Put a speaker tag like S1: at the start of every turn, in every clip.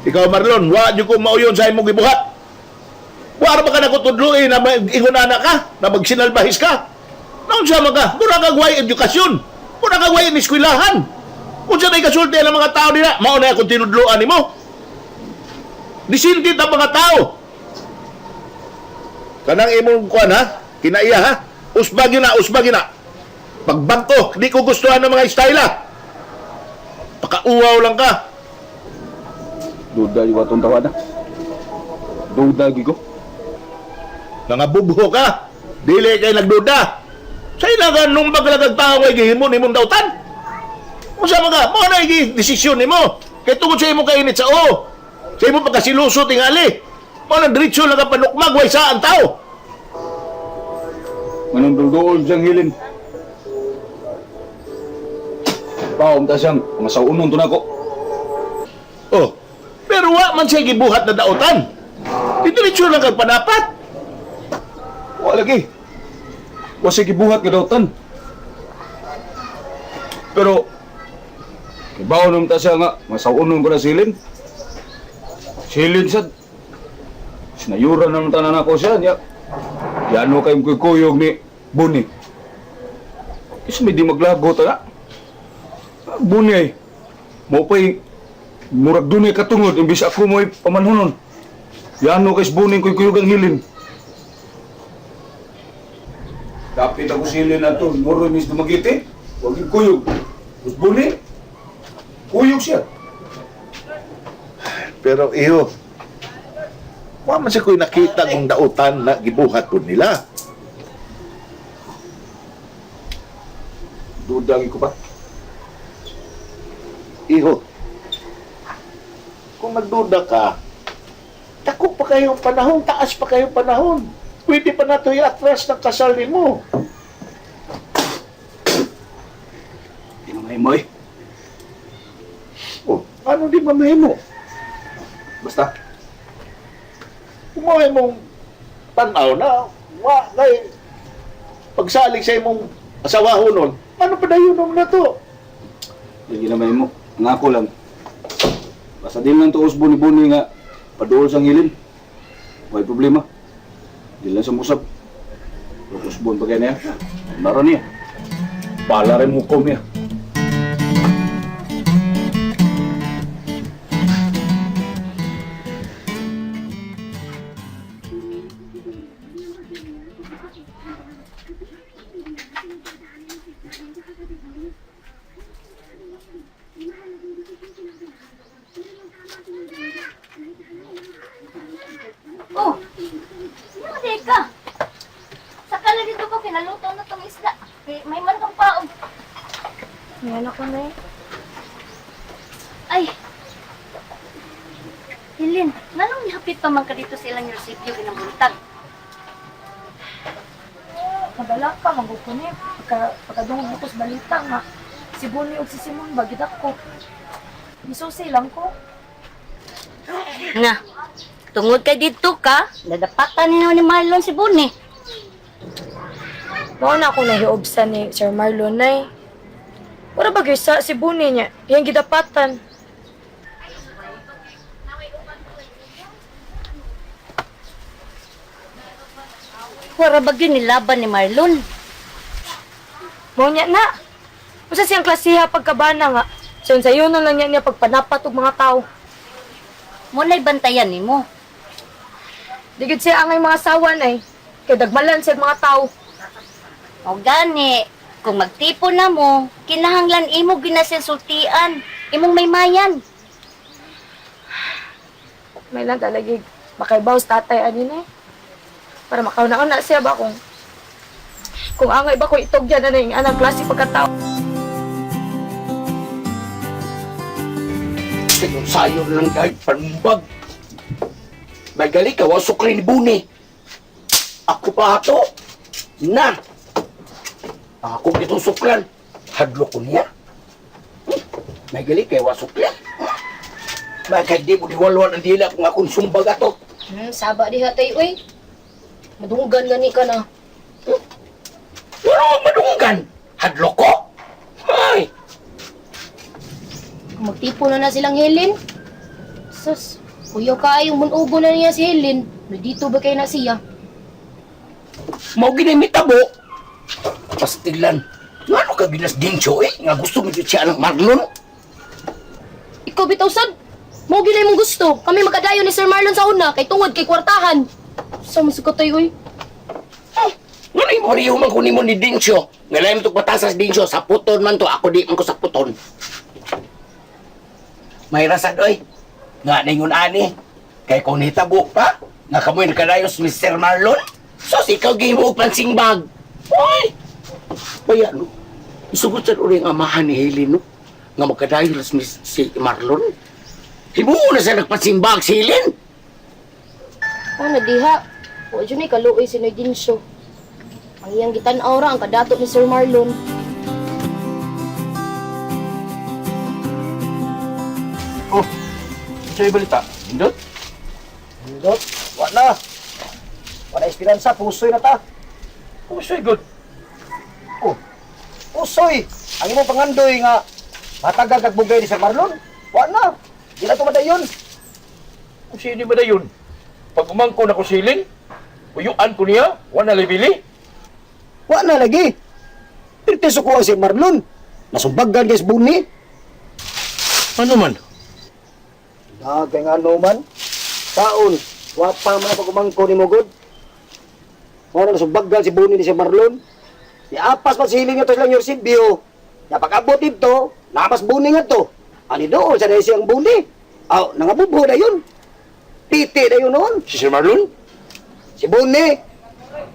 S1: Ikaw Marlon, wa jud ko mauyon sa imong gibuhat. Wa ra ba ka nakutudloy na ingon anak ka, na magsinalbahis ka? Naon siya ka? Mura kag way edukasyon. Mura kag way eskwelahan. Kung siya kasulti ng mga tao nila, mao na akong tinudloan nimo. Disinti ta mga tao. Kanang imong kuan ha, kinaiya ha. Usbagi na. Pagbangko, di ko gustuhan ng mga estayla. Pakauwaw lang ka.
S2: Duda yung atong tawad na. Duda, gigo.
S1: Nangabubho ka. Dili kay nagduda. Sa ilagan nung baglagag tao ay gihimon imong dautan. Usama ka, mo na desisyon nimo. Kay tungod sa imo kainit sa o. Sa imo pagkasiluso tingali. Mo na diretso lang ka panukmag way sa ang tao.
S2: Manong duldoon siyang hilin. Paom ta siyang masaunon to na ko.
S1: Oh, pero wa man siya gibuhat na dautan. Diretso lang kag panapat.
S2: Wala lagi. Wa sige buhat ka dautan. Pero ibaw naman ta siya nga masaunon ko na silin. Silin sad. Sinayuran naman tanan ako siya niya. Yan mo kayong kuyog ni Buni. Kasi may di maglago ta na. Buni ay mo pa'y murag dunay katungod imbis ako mo'y pamanhunon. Yan mo kays Buni kuyog ang hilin. Kapit ako silin na ito, muro mis dumagiti. Huwag yung kuyog. Mas Buni, kuyog siya.
S1: Pero iyo, wa man siya ko'y nakita kung dautan na gibuhat po nila.
S2: Dudagi ko ba?
S1: Iho, kung magduda ka, dako pa kayong panahon, taas pa kayong panahon. Pwede pa na ito i-atras ng kasal ni mo.
S2: Di na mo eh.
S1: Oh, ano di mamahimo?
S2: Basta,
S1: Kung mong tanaw na, wa, kay, pagsalig sa imong asawahon nun, ano pa dayon na to?
S2: hindi na mo. Ngako lang. Basta din lang to usbuni-buni nga paduol sang hilin. May problema. Di lang sa musab. Usbon pa kaya niya. Naroon niya. Bala rin hukom niya.
S3: Oh, sino ka? Saka lagi ito ko, pinaluto na itong isda. May manakang paong. Ngayon ako na eh. Ay! Hilin, nanong nihapit pa man ka dito sa ilang resipyo ginambuntag?
S4: Madala ka, magkukunin. Pagkadungog mo ko sa balita nga, si Bonnie o si Simon, bagid ako. Misusi lang ko.
S3: Nga, tungod kay dito ka, dadapatan ni Marlon si Bonnie.
S4: Mao na ako nahiobsa ni Sir Marlon na Wala ba sa si Bonnie niya, yung gidapatan.
S3: Wara ba yun nilaban ni Marlon?
S4: Mao niya na. Usa siyang klasiha pagkabana nga. Sayon na lang niya pagpanapat og mga tao.
S3: Muna'y bantayan ni mo.
S4: Digid siya angay mga sawan ay. Kay dagmalan siya mga tao.
S3: O gani, kung magtipo na mo, kinahanglan imo ginasensultian, imong may mayan.
S4: May lang talagig. Makaibaw sa tatay anin para makauna na siya ba kung angay ba ko itogyan na yung anang klase pagkatao.
S5: Sayo lang kahit panumbag. May gali ka, wasok rin ni Buni. Ako pa ato. Na. Ako itong suklan. Hadlo ko niya. May gali kay wasok yan. Bakit di mo diwalwan ang dila kung akong sumbag ato.
S4: Saba diha tay uy. Madunggan gani ka na.
S5: Pero madunggan. Hadlo ko. Ay.
S4: Magtipo na silang hilin.
S6: Sus, kuyaw kaayong munugo na niya si Helen. Nandito ba kayo na siya?
S5: Mao ginimita mo. Pastilan. Ngano ka ginas Dinsyo eh? Nga gusto mo siya ng Marlon?
S6: Ikaw bitaw sad. Mo ginay mong gusto. Kami magkadayo ni Sir Marlon sa una kay tungod kay kwartahan. Sa masukatay oy.
S5: Ngano yung pariyo man kunin mo ni Dinsyo? Nga lalim itong patasas Dinsyo. Sa puton man to. Ako di man ko sa puton. May rasad oy. Nga ningon ani. Kay kung hitabo pa. Nga kamoy nakadayos Mr. Marlon. Sos ikaw gihimo og pansingbag. Oy! Kaya no. Isugod sa uling amahan ni Helen no. Nga magkadayos si Marlon. Hibuo na sa nagpansingbag si Helen.
S6: Ano diha? O dyan ay kaluoy si Noy Dinsyo. Ang iyang gitan-aw ra ang kadato ni Sir Marlon.
S2: Oh, sa'yo balita. Hindot?
S7: Hindot, wa na. Wala esperansa, pusoy na ta.
S2: Pusoy, good.
S7: Oh, pusoy. Ang imong pangandoy nga matagag kag bugay ni Sir Marlon. Wa na. Di na to madayon.
S2: Kung sino ba na yun? Pag umangko na ko silin, uyuan ko niya, wala libili.
S7: Wa na lagi. Pirtiso ko ang Sir Marlon. Nasumbagan kay Buni.
S2: Ano man?
S7: Kay nga no man. Taon, wa pa man pag umangko ni Mugod. Mo na nasumbagan si Buni ni Sir Marlon. Apas pa siling ito silang Yorsibio. Napag-abot dito, napas Buni nga to. Ani doon sa dahil siyang Buni. Aw, nangabubo na yun. Titi na yun noon.
S2: Si Sir Marlon?
S7: Si Buni.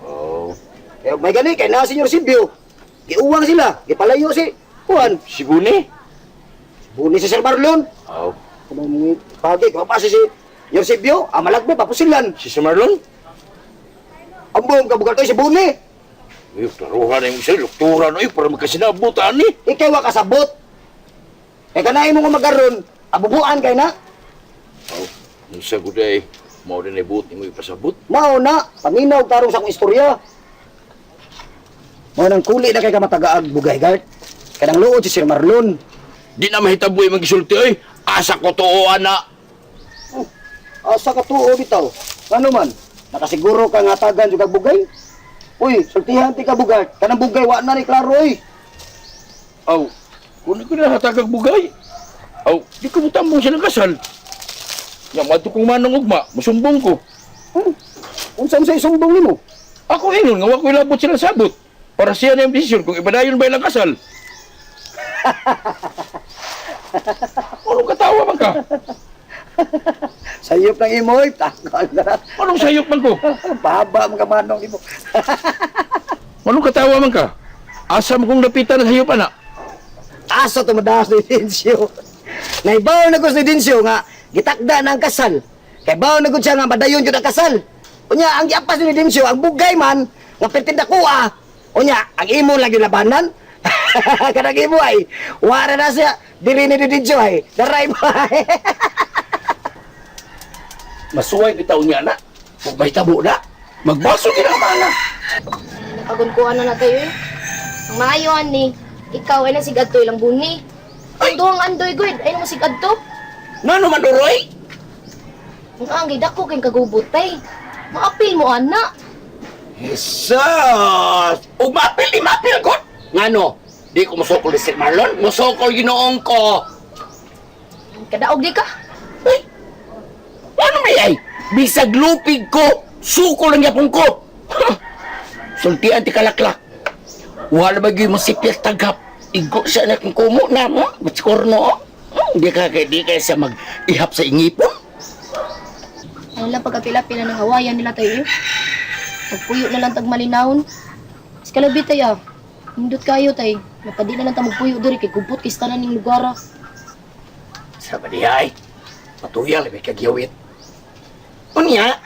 S2: Oh.
S7: Eh, may gani, kay na si Yorsibio. Giuwang sila, gipalayo si Juan.
S2: Si Buni?
S7: Buni si Sir Marlon.
S2: Oh.
S7: Kumang pagi, kumapasa si Yorsibio. Malagbo, papusilan.
S2: Si Sir Marlon?
S7: Ang buong kabugal to si Buni.
S2: Ay, taruhan na yung isa, luktura na yun para magkasinabutan ni.
S7: Ikaw wa kasabot. Eh, kanahin mo nga magaron, abubuan kay na.
S2: Oh, yung sagot ay, mau din ay buti mo ipasabot.
S7: Mao na, paminaw tarong sa akong istorya. Mao nang kuli na kay kamatagaag bugay guard. Kanang luod si Sir Marlon.
S2: Di na mahitaboy magisulti ay, asa ko to ana.
S7: Asa ka tuo bitaw? Ano man? Nakasiguro ka nga tagan jud kag bugay? Uy, sultihan ti ka bugay. Kanang bugay wa na ni klaro oy.
S2: Aw, kunin ko na hatagag bugay. Aw, di ko mutambong silang kasal. Yang mato kong manang ugma, musumbong ko.
S7: Unsa man sa isumbong nimo?
S2: Ako ingon nga wa ko ilabot silang sabot. Para siya na yung desisyon kung ibadayon ba ilang kasal. Anong katawa man ka?
S7: Sayop ng imoy, takal na.
S2: Anong sayop man ko?
S7: Baba mga manong imo.
S2: Anong katawa man ka? Asa mo kong lapitan na sayop ana?
S7: Asa to madaas ni Dinsyo. Naibaw na ko ni Dinsyo nga gitakda na ang kasal. Kay baw na gud siya nga madayon jud ang kasal. Unya ang giapas ni Dinsyo ang bugay man nga pertinda ko Unya ang imo lagi labanan. Kanang imo ay wala na siya diri ni Dinsyo ay. Daray mo ay.
S5: Masuway bitaw niya na. Kung may tabo na. Magbaso kinamana.
S6: Nakagunkuhan na tayo eh. Ang maayo ni, ikaw ay nasigad to ilang Buni. Ang duhang andoy good, ay mo sigad to.
S5: Nano man Doroy?
S6: Ang angay dako kayong kagubutay. Maapil mo ana.
S5: Jesus! Umapil ko! Ngano? Di ko musokol ni Sir Marlon. Musokol ginoong ko.
S6: Kadaog di ka.
S5: Ay! Ano may ay? Bisag lupig ko. Suko lang yapon ko. Sultian ti kalaklak. Wala ba yung masipil tagap. Igo siya na kung kumo na mo. Batsikorno. Di kaya siya mag-ihap sa ingipon.
S6: Ano lang pagkapila-pila ng hawayan nila tayo. Magpuyo na lang tag malinawon. Skalabit tayo. Hindot kayo tay. Napadi na lang ta magpuyo diri kay gubot kay tanan ning lugar.
S5: Sabi niya ay. Matuyang lebih kagyawit. Unya,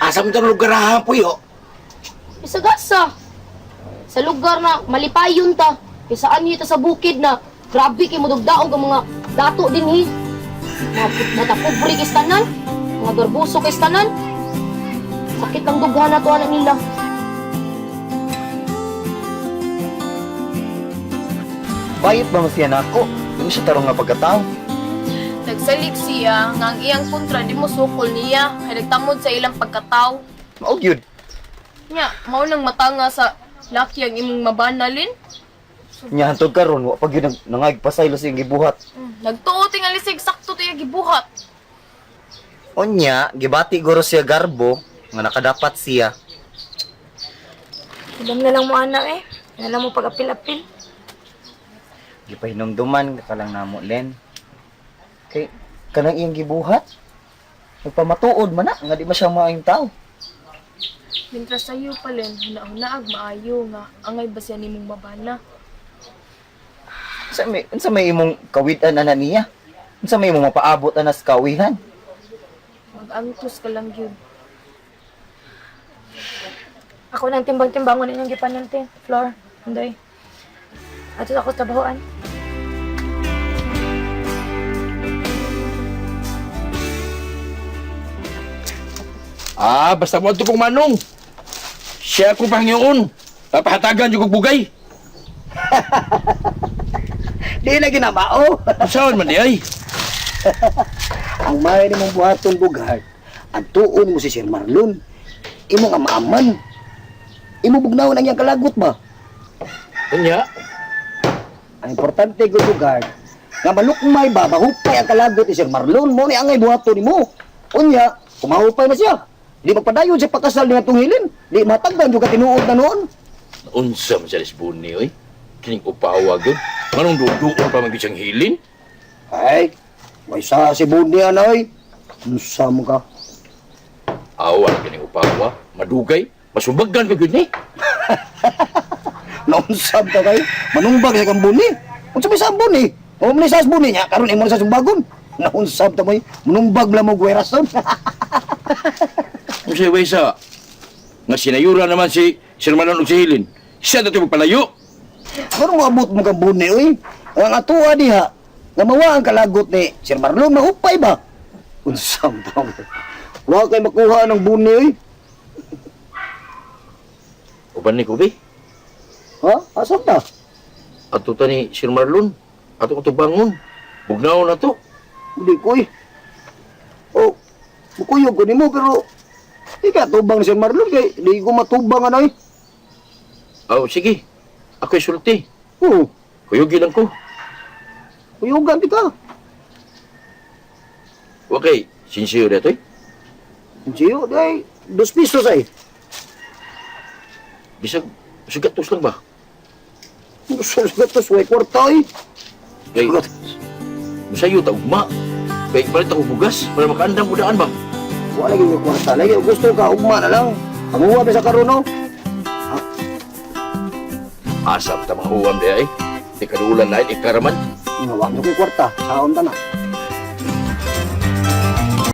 S5: asa mo itong lugar ha, puyo?
S6: Isagasa. Sa lugar na malipayon ta. Kay saan niyo ta sa bukid na grabe kay mudugdaon ka mga dato din hi. Mga pobre kay tanan. Mga garbuso kay tanan. Sakit ang dughan na to anak nila.
S8: Bayit ba mo siya nako? Yung sa tarong nga pagkatao?
S4: Nagsalig siya nga ang iyang kontra di mo sukol niya kay nagtamod sa ilang pagkataw.
S7: Mao gyud.
S4: Nya, mao nang matanga sa laki ang imong mabanalin.
S7: Nya hantod karon wa pa gyud nangagpasaylo siyang gibuhat.
S4: Nagtuo tingali sig sakto tiya gibuhat.
S8: Unya, gibati guro siya garbo nga nakadapat siya.
S4: Ilang na lang mo anak eh. Yan lang mo pag-apil-apil.
S8: Gipahinumduman ka lang namo len. Kay kanang iyang gibuhat. Nagpamatuod man na nga di masya maayong tao.
S4: Mintras sa'yo pa len, hinaag maayo nga angay ba siya nimong mabana.
S8: Unsa may imong kawitan ana niya? Unsa may imong mapaabot ana sa kawihan?
S4: Mag-angtos ka lang yun.
S3: Ako nang timbang-timbangon ninyong gipanantin. Floor, Andoy. Ato ako tabahoan.
S5: Basta mo ito pong manong. Siya ko Panginoon. Papahatagan yung kong bugay.
S7: Di na ginamao.
S5: Saan man di ay?
S7: Ang may ni mong buhaton bughat, ang tuon mo si Sir Marlon. Imo nga maaman. Imo bugnawon ang iyang kalagot ba?
S5: Kanya?
S7: Ang importante ko bughat, nga malukmay ba, mahupay ang kalagot ni Sir Marlon, mo ni angay buhaton ni mo. Unya, kumahupay na siya. Di magpadayon siya pakasal ni atong hilin. Di matagdan juga tinuod na noon.
S5: Unsa man siya lisbuni, oy. Kining upawa gud. Manong duduon pa man siyang hilin?
S7: Ay, may sa si Buni anay. Unsa mo ka?
S5: Awan kining upawa. Madugay. Masumbagan ka gud ni.
S7: Naunsab ka kay. Manumbag sa kang Buni. Unsa may sa Buni? O may sa Buni niya, karon imo na sa sumbagon. Naunsab ta moy. Manumbag la mo gwerason.
S5: Kung siya waysa, nga sinayura naman si Sir Manon og si Hilin. Siya na ito magpalayo.
S7: Pero mo abot mo kang Buni oy. Ang atuwa diha. Nga mawa ang kalagot ni Sir Marlon, mahupay ba? Unsam ta mo. Wa kay makuha ng Buni oy.
S5: Uban ni Kubi.
S7: Ha? Asa ta?
S5: Ato ta ni Sir Marlon. Ato ko bangon. Bugnaw na to.
S7: Hindi ko eh. Oh, bukuyog ko nimo pero di ka tubang ni Sir Marlon kay di ko matubang anay.
S5: Oh, sige. Ako'y sulti.
S7: Oo,
S5: Kuyugin lang ko.
S7: kuyugan di ka.
S5: Okay, sincere dito eh.
S7: Siyo, day, 2 pisos ay.
S5: Bisag, sugatos lang ba?
S7: Gatos, way kwarta ay.
S5: Kay, masayo ta ugma. Kay, palit ako bugas para makaandam udaan ba?
S7: Wala lagi may kwarta lagi. Gusto ka, ugma na lang. Amuha ba sa karon no?
S5: Asap ta mga uwam di ay. Ikadulan na ikaraman.
S7: Nga, wag mo kay kwarta. Saon ta na.